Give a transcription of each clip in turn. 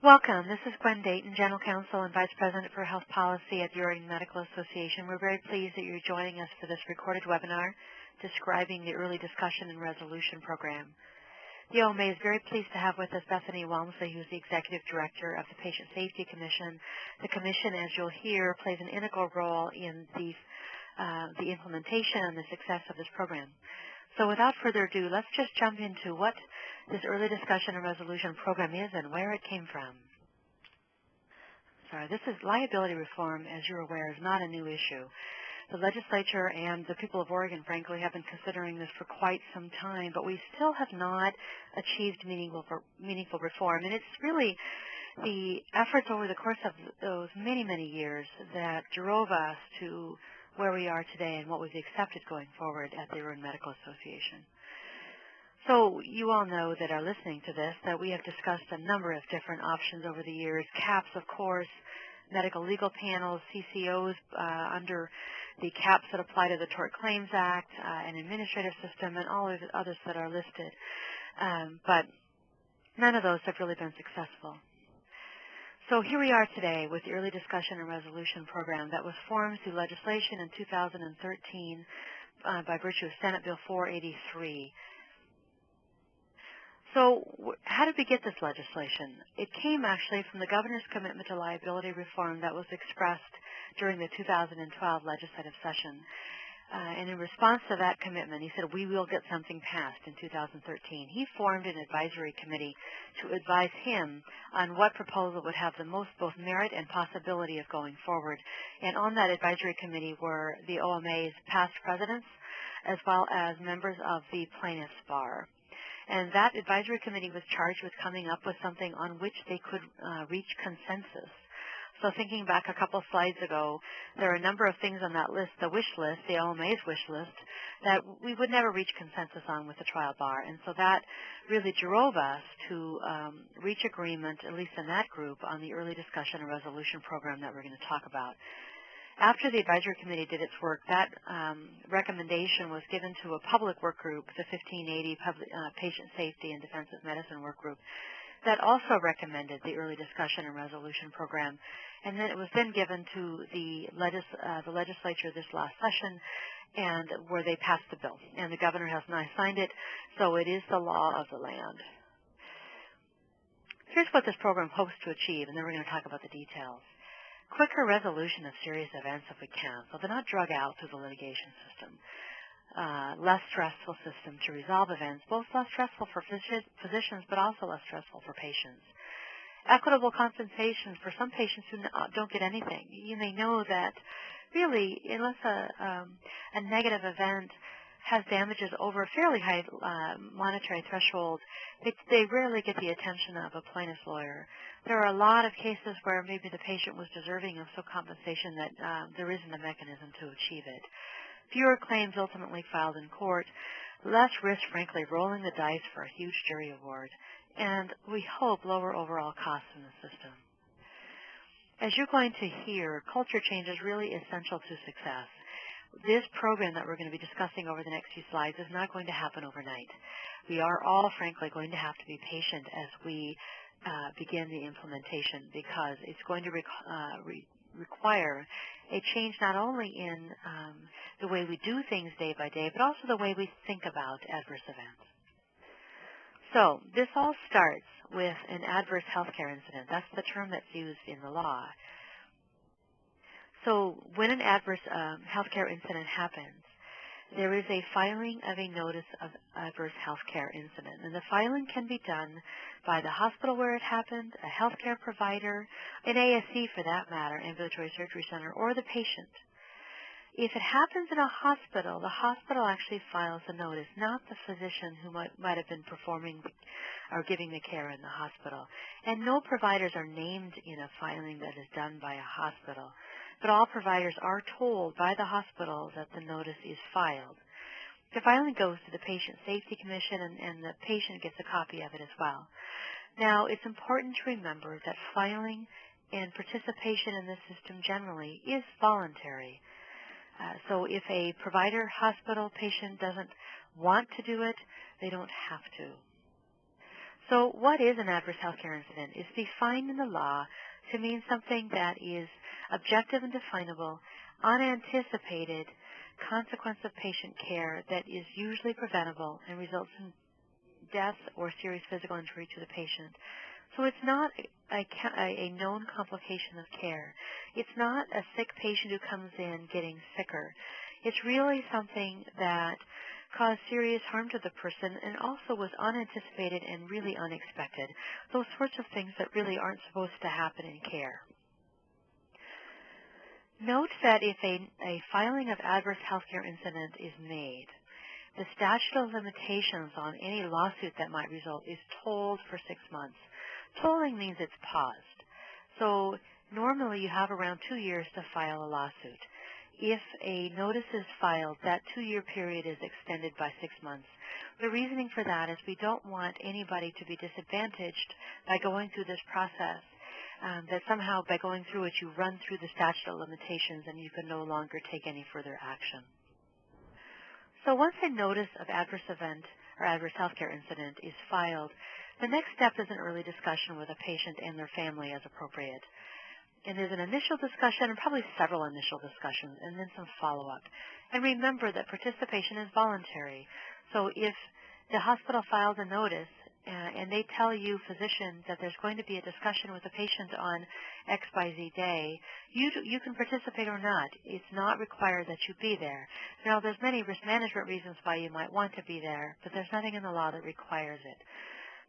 Welcome. This is Gwen Dayton, General Counsel and Vice President for Health Policy at the Oregon Medical Association. We're very pleased that you're joining us for this recorded webinar describing the Early Discussion and Resolution Program. The OMA is very pleased to have with us Bethany Walmsley, who's the Executive Director of the Patient Safety Commission. The Commission, as you'll hear, plays an integral role in the implementation and the success of this program. So without further ado, let's just jump into what this Early Discussion and Resolution Program is and where it came from. This is liability reform, as you're aware, is not a new issue. The legislature and the people of Oregon, frankly, have been considering this for quite some time, but we still have not achieved meaningful reform. And it's really the efforts over the course of those many, many years that drove us to where we are today and what was accepted going forward at the Oregon Medical Association. So you all know that are listening to this that we have discussed a number of different options over the years, CAPs, of course, medical legal panels, CCOs under the CAPs that apply to the Tort Claims Act, an administrative system, and all of the others that are listed. But none of those have really been successful. So here we are today with the Early Discussion and Resolution Program that was formed through legislation in 2013 by virtue of Senate Bill 483. So how did we get this legislation? It came actually from the governor's commitment to liability reform that was expressed during the 2012 legislative session. And in response to that commitment, he said, we will get something passed in 2013. He formed an advisory committee to advise him on what proposal would have the most both merit and possibility of going forward. And on that advisory committee were the OMA's past presidents, as well as members of the plaintiffs' bar. And that advisory committee was charged with coming up with something on which they could reach consensus. So thinking back a couple slides ago, there are a number of things on that list, the wish list, the OMA's wish list, that we would never reach consensus on with the trial bar. And so that really drove us to reach agreement, at least in that group, on the Early Discussion and Resolution Program that we're going to talk about. After the advisory committee did its work, that recommendation was given to a public work group, the 1580 Patient Safety and Defensive Medicine Work Group, that also recommended the Early Discussion and Resolution Program. And then it was then given to the legislature this last session, and where they passed the bill. And the governor has now signed it, so it is the law of the land. Here's what this program hopes to achieve, and then we're going to talk about the details. Quicker resolution of serious events if we can, so they're not drug out through the litigation system. Less stressful system to resolve events, both less stressful for physicians but also less stressful for patients. Equitable compensation for some patients who don't get anything. You may know that really, unless a negative event has damages over a fairly high monetary threshold, they rarely get the attention of a plaintiff's lawyer. There are a lot of cases where maybe the patient was deserving of some compensation that there isn't a mechanism to achieve it. Fewer claims ultimately filed in court, less risk, frankly, rolling the dice for a huge jury award, and we hope lower overall costs in the system. As you're going to hear, culture change is really essential to success. This program that we're going to be discussing over the next few slides is not going to happen overnight. We are all, frankly, going to have to be patient as we begin the implementation, because it's going to require a change not only in the way we do things day by day, but also the way we think about adverse events. So this all starts with an adverse healthcare incident. That's the term that's used in the law. So when an adverse healthcare incident happens, there is a filing of a notice of adverse healthcare incident. And the filing can be done by the hospital where it happened, a healthcare provider, an ASC for that matter, ambulatory surgery center, or the patient. If it happens in a hospital, the hospital actually files a notice, not the physician who might have been performing or giving the care in the hospital. And no providers are named in a filing that is done by a hospital. But all providers are told by the hospital that the notice is filed. The filing goes to the Patient Safety Commission, and the patient gets a copy of it as well. Now, it's important to remember that filing and participation in the system generally is voluntary. So if a provider, hospital, patient doesn't want to do it, they don't have to. So what is an adverse healthcare incident? It's defined in the law to mean something that is objective and definable, unanticipated consequence of patient care that is usually preventable and results in death or serious physical injury to the patient. So it's not a known complication of care. It's not a sick patient who comes in getting sicker. It's really something that caused serious harm to the person and also was unanticipated and really unexpected. Those sorts of things that really aren't supposed to happen in care. Note that if a filing of adverse healthcare incident is made, the statute of limitations on any lawsuit that might result is tolled for 6 months. Tolling means it's paused. So normally you have around 2 years to file a lawsuit. If a notice is filed, that 2-year period is extended by 6 months. The reasoning for that is we don't want anybody to be disadvantaged by going through this process, that somehow by going through it you run through the statute of limitations and you can no longer take any further action. So once a notice of adverse event or adverse healthcare incident is filed, the next step is an early discussion with a patient and their family as appropriate. And there's an initial discussion, and probably several initial discussions, and then some follow-up. And remember that participation is voluntary. So if the hospital files a notice and they tell you, physician, that there's going to be a discussion with the patient on X by Z day, you can participate or not. It's not required that you be there. Now, there's many risk management reasons why you might want to be there, but there's nothing in the law that requires it.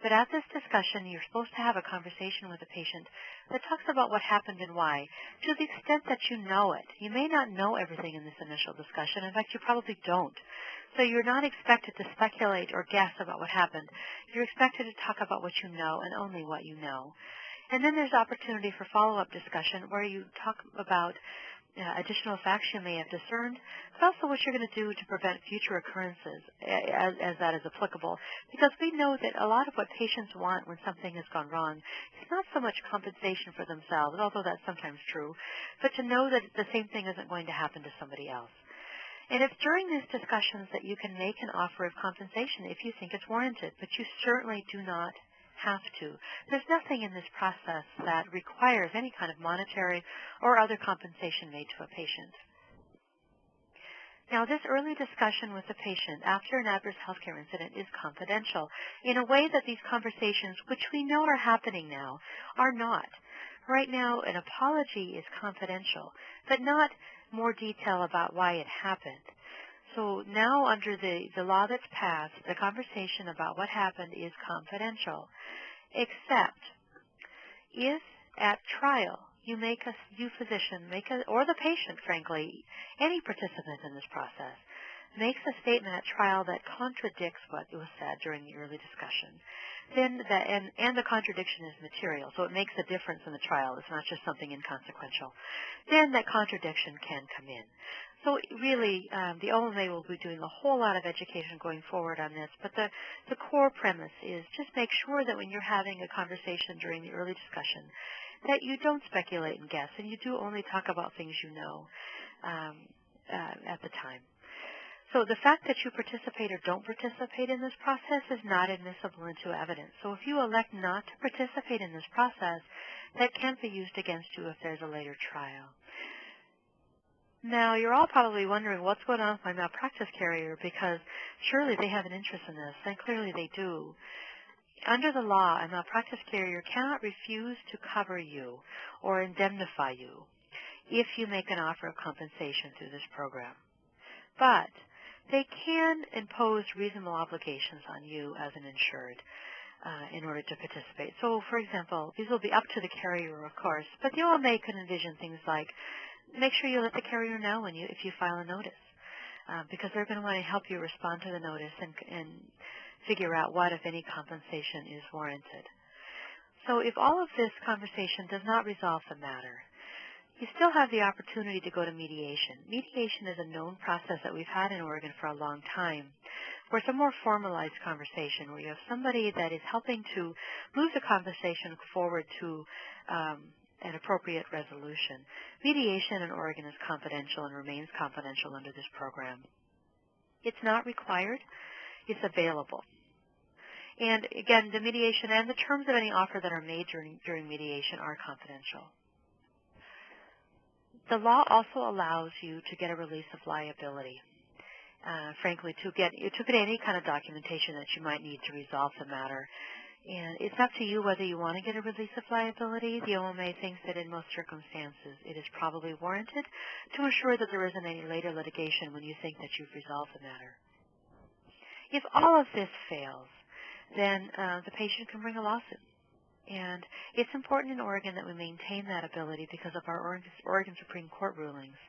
But at this discussion, you're supposed to have a conversation with the patient that talks about what happened and why, to the extent that you know it. You may not know everything in this initial discussion. In fact, you probably don't. So you're not expected to speculate or guess about what happened. You're expected to talk about what you know and only what you know. And then there's opportunity for follow-up discussion where you talk about additional facts you may have discerned, but also what you're going to do to prevent future occurrences as that is applicable. Because we know that a lot of what patients want when something has gone wrong is not so much compensation for themselves, although that's sometimes true, but to know that the same thing isn't going to happen to somebody else. And it's during these discussions that you can make an offer of compensation if you think it's warranted, but you certainly do not have to. There's nothing in this process that requires any kind of monetary or other compensation made to a patient. Now, this early discussion with the patient after an adverse healthcare incident is confidential in a way that these conversations, which we know are happening now, are not. Right now, an apology is confidential, but not more detail about why it happened. So now under the law that's passed, the conversation about what happened is confidential, except if at trial you physician, or the patient, frankly, any participant in this process, makes a statement at trial that contradicts what was said during the early discussion, then and the contradiction is material, so it makes a difference in the trial. It's not just something inconsequential. Then that contradiction can come in. So really, the OMA will be doing a whole lot of education going forward on this, but the core premise is just make sure that when you're having a conversation during the early discussion, that you don't speculate and guess, and you do only talk about things you know at the time. So the fact that you participate or don't participate in this process is not admissible into evidence. So if you elect not to participate in this process, that can't be used against you if there's a later trial. Now, you're all probably wondering what's going on with my malpractice carrier, because surely they have an interest in this, and clearly they do. Under the law, a malpractice carrier cannot refuse to cover you or indemnify you if you make an offer of compensation through this program. But they can impose reasonable obligations on you as an insured in order to participate. So, for example, these will be up to the carrier, of course, but the OMA can envision things like make sure you let the carrier know if you file a notice, because they're going to want to help you respond to the notice and figure out what, if any, compensation is warranted. So if all of this conversation does not resolve the matter, you still have the opportunity to go to mediation. Mediation is a known process that we've had in Oregon for a long time, where it's a more formalized conversation, where you have somebody that is helping to move the conversation forward to an appropriate resolution. Mediation in Oregon is confidential and remains confidential under this program. It's not required. It's available. And again, the mediation and the terms of any offer that are made during mediation are confidential. The law also allows you to get a release of liability. Frankly, to get any kind of documentation that you might need to resolve the matter. And it's up to you whether you want to get a release of liability. The OMA thinks that in most circumstances it is probably warranted to ensure that there isn't any later litigation when you think that you've resolved the matter. If all of this fails, then the patient can bring a lawsuit. And it's important in Oregon that we maintain that ability because of our Oregon Supreme Court rulings.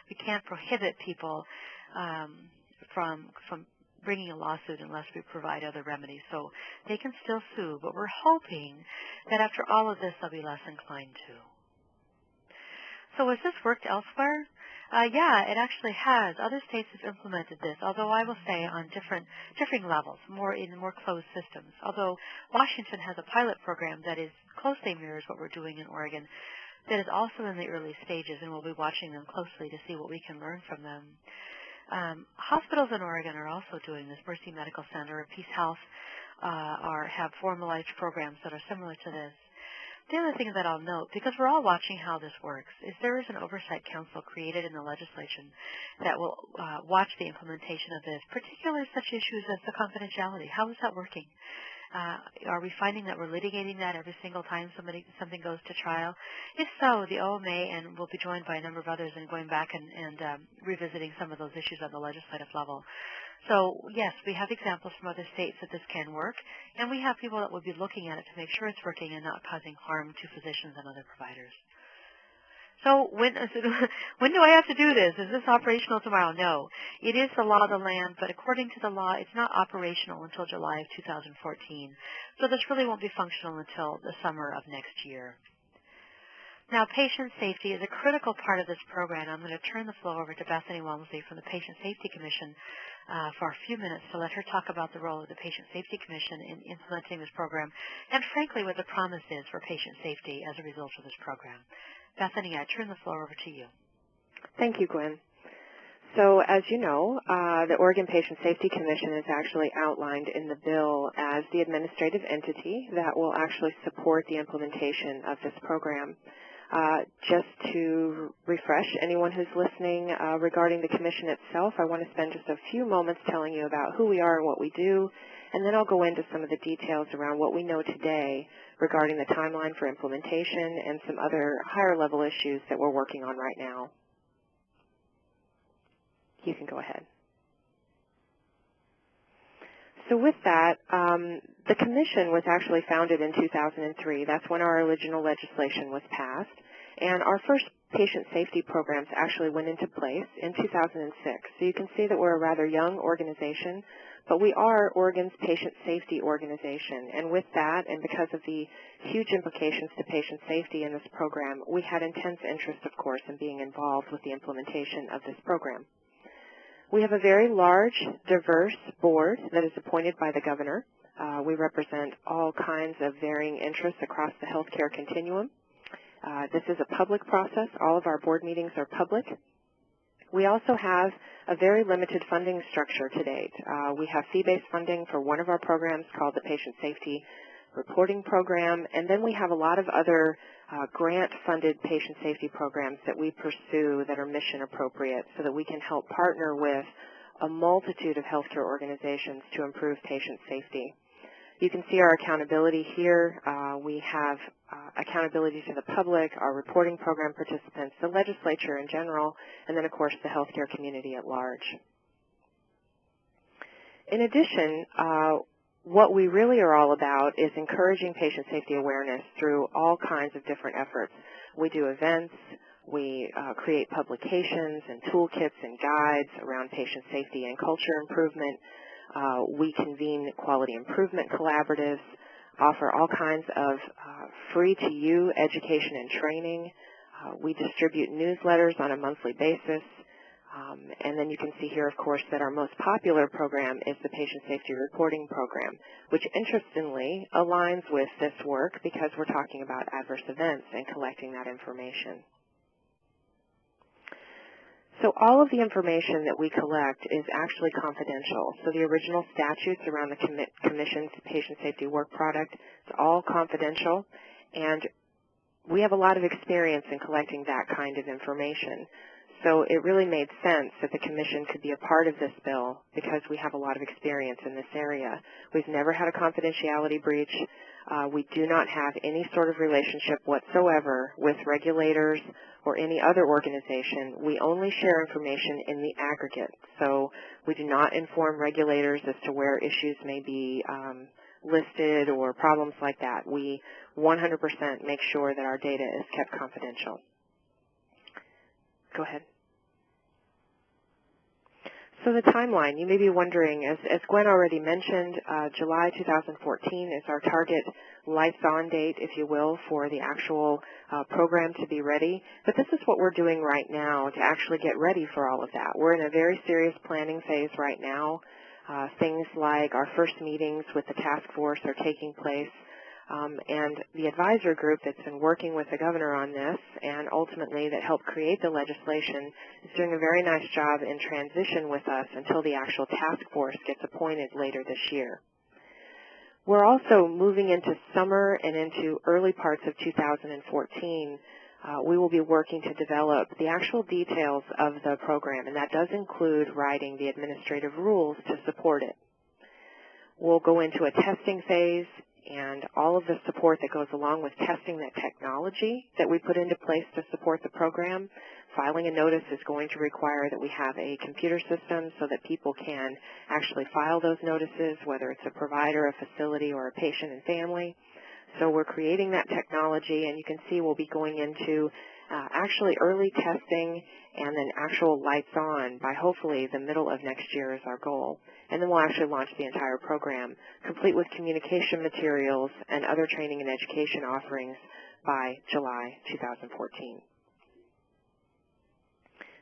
We can't prohibit people from bringing a lawsuit unless we provide other remedies. So they can still sue, but we're hoping that after all of this, they'll be less inclined to. So has this worked elsewhere? Yeah, it actually has. Other states have implemented this, although I will say on differing levels, in more closed systems. Although Washington has a pilot program that is closely mirrors what we're doing in Oregon, that is also in the early stages, and we'll be watching them closely to see what we can learn from them. Hospitals in Oregon are also doing this. Mercy Medical Center and Peace Health have formalized programs that are similar to this. The other thing that I'll note, because we're all watching how this works, is there is an oversight council created in the legislation that will watch the implementation of this, particularly such issues as the confidentiality. How is that working? Are we finding that we're litigating that every single time something goes to trial? If so, the OMA and we'll be joined by a number of others in going back and revisiting some of those issues at the legislative level. So, yes, we have examples from other states that this can work, and we have people that will be looking at it to make sure it's working and not causing harm to physicians and other providers. So when do I have to do this? Is this operational tomorrow? No. It is the law of the land, but according to the law, it's not operational until July of 2014. So this really won't be functional until the summer of next year. Now, patient safety is a critical part of this program. I'm going to turn the floor over to Bethany Walmsley from the Patient Safety Commission for a few minutes to let her talk about the role of the Patient Safety Commission in implementing this program and, frankly, what the promise is for patient safety as a result of this program. Bethany, I turn the floor over to you. Thank you, Gwen. So, as you know, the Oregon Patient Safety Commission is actually outlined in the bill as the administrative entity that will actually support the implementation of this program. Just to refresh anyone who's listening regarding the Commission itself, I want to spend just a few moments telling you about who we are and what we do, and then I'll go into some of the details around what we know today regarding the timeline for implementation and some other higher-level issues that we're working on right now. You can go ahead. So with that, the Commission was actually founded in 2003. That's when our original legislation was passed. And our first patient safety programs actually went into place in 2006. So you can see that we're a rather young organization, but we are Oregon's patient safety organization. And with that, and because of the huge implications to patient safety in this program, we had intense interest, of course, in being involved with the implementation of this program. We have a very large, diverse board that is appointed by the governor. We represent all kinds of varying interests across the healthcare continuum. This is a public process. All of our board meetings are public. We also have a very limited funding structure to date. We have fee-based funding for one of our programs called the Patient Safety Reporting Program, and then we have a lot of other grant-funded patient safety programs that we pursue that are mission appropriate so that we can help partner with a multitude of healthcare organizations to improve patient safety. You can see our accountability here. We have accountability to the public, our reporting program participants, the legislature in general, and then, of course, the healthcare community at large. In addition, what we really are all about is encouraging patient safety awareness through all kinds of different efforts. We do events, we create publications and toolkits and guides around patient safety and culture improvement. We convene quality improvement collaboratives, offer all kinds of free-to-you education and training. We distribute newsletters on a monthly basis. And then you can see here, of course, that our most popular program is the Patient Safety Reporting Program, which interestingly aligns with this work because we're talking about adverse events and collecting that information. So all of the information that we collect is actually confidential. So the original statutes around the Commission's Patient Safety Work Product, it's all confidential, and we have a lot of experience in collecting that kind of information. So it really made sense that the Commission could be a part of this bill because we have a lot of experience in this area. We've never had a confidentiality breach. We do not have any sort of relationship whatsoever with regulators or any other organization. We only share information in the aggregate. So we do not inform regulators as to where issues may be listed or problems like that. We 100% make sure that our data is kept confidential. Go ahead. So the timeline, you may be wondering, as Gwen already mentioned, July 2014 is our target lights-on date, if you will, for the actual program to be ready. But this is what we're doing right now to actually get ready for all of that. We're in a very serious planning phase right now. Things like our first meetings with the task force are taking place. And the advisor group that's been working with the governor on this and ultimately that helped create the legislation is doing a very nice job in transition with us until the actual task force gets appointed later this year. We're also moving into summer and into early parts of 2014. We will be working to develop the actual details of the program, and that does include writing the administrative rules to support it. We'll go into a testing phase and all of the support that goes along with testing that technology that we put into place to support the program. Filing a notice is going to require that we have a computer system so that people can actually file those notices, whether it's a provider, a facility, or a patient and family. So we're creating that technology, and you can see we'll be going into actually early testing and then actual lights on by hopefully the middle of next year is our goal. And then we'll actually launch the entire program, complete with communication materials and other training and education offerings by July 2014.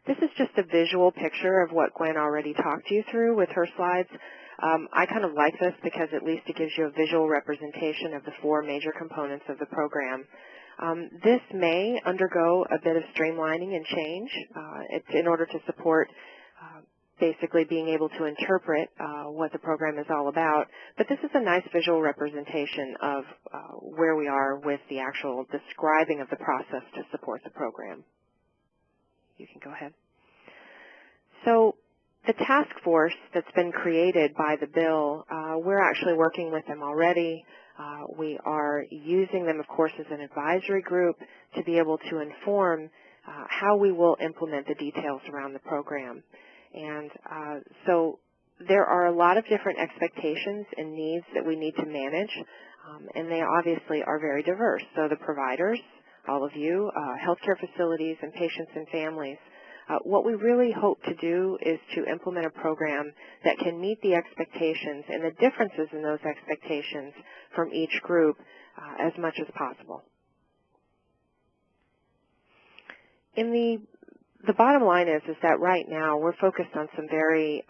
This is just a visual picture of what Gwen already talked you through with her slides. I kind of like this because at least it gives you a visual representation of the four major components of the program. This may undergo a bit of streamlining and change. It's in order to support basically being able to interpret what the program is all about. But this is a nice visual representation of where we are with the actual describing of the process to support the program. You can go ahead. So the task force that's been created by the bill, we're actually working with them already. We are using them, of course, as an advisory group to be able to inform how we will implement the details around the program. And so there are a lot of different expectations and needs that we need to manage, and they obviously are very diverse. So the providers, all of you, healthcare facilities, and patients and families, what we really hope to do is to implement a program that can meet the expectations and the differences in those expectations from each group as much as possible. The bottom line is that right now we're focused on some very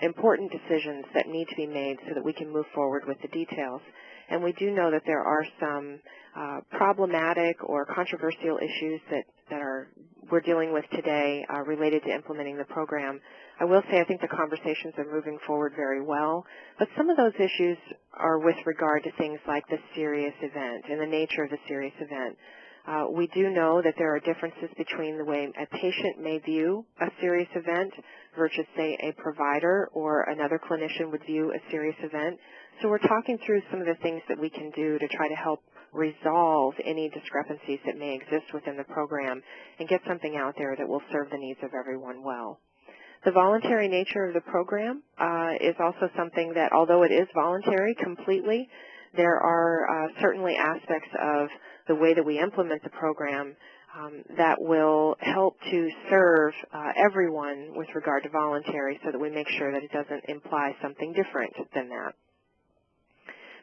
important decisions that need to be made so that we can move forward with the details. And we do know that there are some problematic or controversial issues that we're dealing with today related to implementing the program. I will say I think the conversations are moving forward very well, but some of those issues are with regard to things like the serious event and the nature of the serious event. We do know that there are differences between the way a patient may view a serious event versus, say, a provider or another clinician would view a serious event. So we're talking through some of the things that we can do to try to help resolve any discrepancies that may exist within the program and get something out there that will serve the needs of everyone well. The voluntary nature of the program is also something that, although it is voluntary completely, there are certainly aspects of the way that we implement the program that will help to serve everyone with regard to voluntary so that we make sure that it doesn't imply something different than that.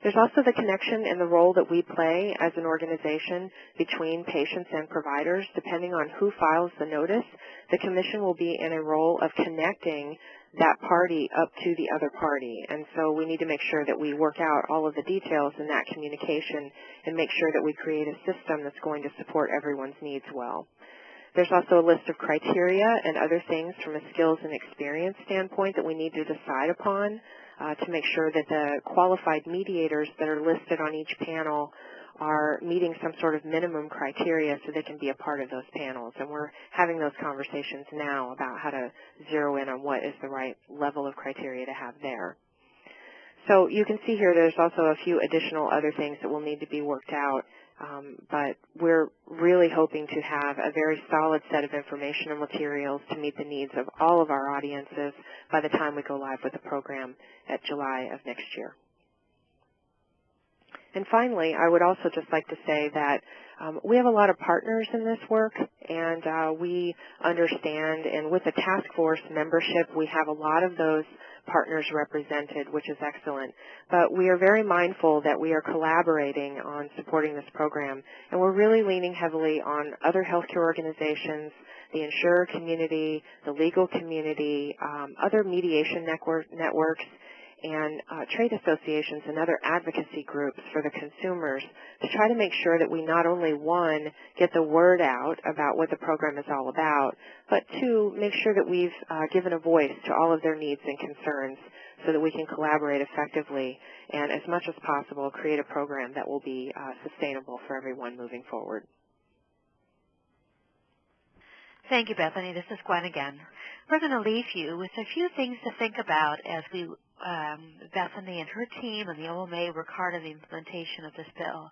There's also the connection and the role that we play as an organization between patients and providers. Depending on who files the notice, the Commission will be in a role of connecting that party up to the other party. And so we need to make sure that we work out all of the details in that communication and make sure that we create a system that's going to support everyone's needs well. There's also a list of criteria and other things from a skills and experience standpoint that we need to decide upon to make sure that the qualified mediators that are listed on each panel are meeting some sort of minimum criteria so they can be a part of those panels. And we're having those conversations now about how to zero in on what is the right level of criteria to have there. So you can see here there's also a few additional other things that will need to be worked out, but we're really hoping to have a very solid set of information and materials to meet the needs of all of our audiences by the time we go live with the program at July of next year. And finally, I would also just like to say that we have a lot of partners in this work, and we understand, and with the task force membership, we have a lot of those partners represented, which is excellent. But we are very mindful that we are collaborating on supporting this program, and we're really leaning heavily on other healthcare organizations, the insurer community, the legal community, other mediation networks, and trade associations and other advocacy groups for the consumers to try to make sure that we not only, one, get the word out about what the program is all about, but two, make sure that we've given a voice to all of their needs and concerns so that we can collaborate effectively and, as much as possible, create a program that will be sustainable for everyone moving forward. Thank you, Bethany. This is Gwen again. We're going to leave you with a few things to think about as we, Bethany and her team and the OMA work hard on the implementation of this bill.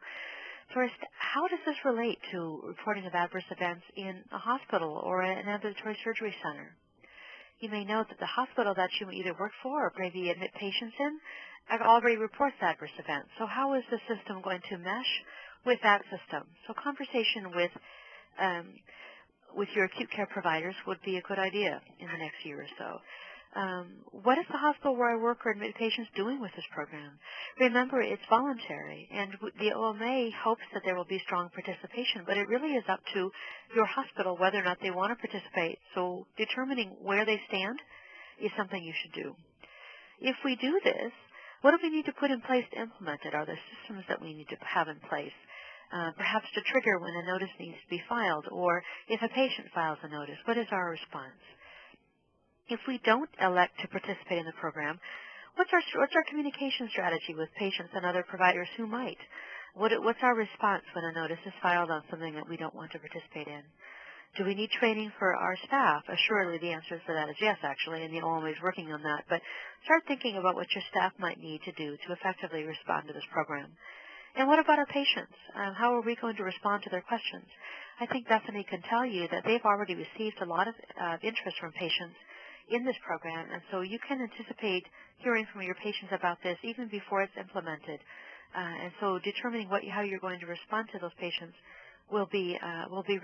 First, how does this relate to reporting of adverse events in a hospital or an ambulatory surgery center? You may note that the hospital that you either work for or maybe admit patients in already reports adverse events. So how is the system going to mesh with that system? So conversation with your acute care providers would be a good idea in the next year or so. What is the hospital where I work or admit patients doing with this program? Remember, it's voluntary, and the OMA hopes that there will be strong participation, but it really is up to your hospital whether or not they want to participate. So determining where they stand is something you should do. If we do this, what do we need to put in place to implement it? Are there systems that we need to have in place? Perhaps to trigger when a notice needs to be filed, or if a patient files a notice, what is our response? If we don't elect to participate in the program, what's our communication strategy with patients and other providers who might? What's our response when a notice is filed on something that we don't want to participate in? Do we need training for our staff? Assuredly, the answer to that is yes, actually, and the OMA is working on that. But start thinking about what your staff might need to do to effectively respond to this program. And what about our patients? How are we going to respond to their questions? I think Bethany can tell you that they've already received a lot of interest from patients in this program, and so you can anticipate hearing from your patients about this even before it's implemented. And so determining how you're going to respond to those patients will be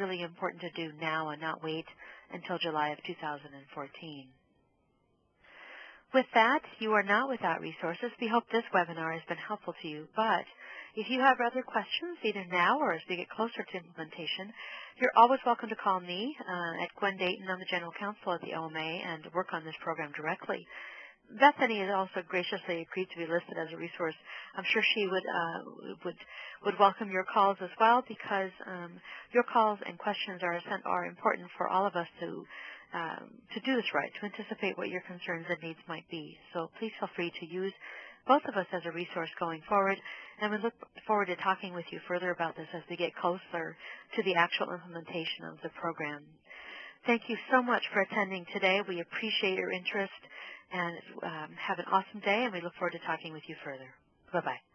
really important to do now and not wait until July of 2014. With that, you are not without resources. We hope this webinar has been helpful to you, but if you have other questions, either now or as we get closer to implementation, you're always welcome to call me at Gwen Dayton. I'm the General Counsel at the OMA and work on this program directly. Bethany has also graciously agreed to be listed as a resource. I'm sure she would welcome your calls as well, because your calls and questions are important for all of us to do this right, to anticipate what your concerns and needs might be. So please feel free to use both of us as a resource going forward, and we look forward to talking with you further about this as we get closer to the actual implementation of the program. Thank you so much for attending today. We appreciate your interest, and have an awesome day, and we look forward to talking with you further. Bye-bye.